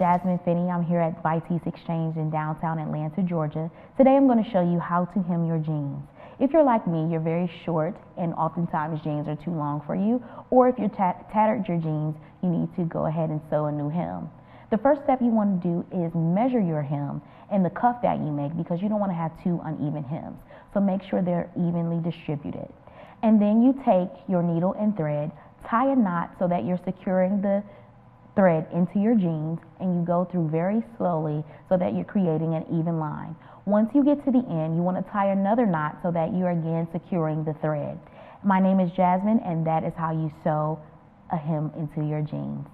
Jasmine Finney. I'm here at Vitis Exchange in downtown Atlanta, Georgia. Today I'm going to show you how to hem your jeans. If you're like me, you're very short and oftentimes jeans are too long for you, or if you're tattered your jeans, you need to go ahead and sew a new hem. The first step you want to do is measure your hem and the cuff that you make, because you don't want to have two uneven hems. So make sure they're evenly distributed. And then you take your needle and thread, tie a knot so that you're securing the thread into your jeans, and you go through very slowly so that you're creating an even line. Once you get to the end, you want to tie another knot so that you're again securing the thread. My name is Jasmine, and that is how you sew a hem into your jeans.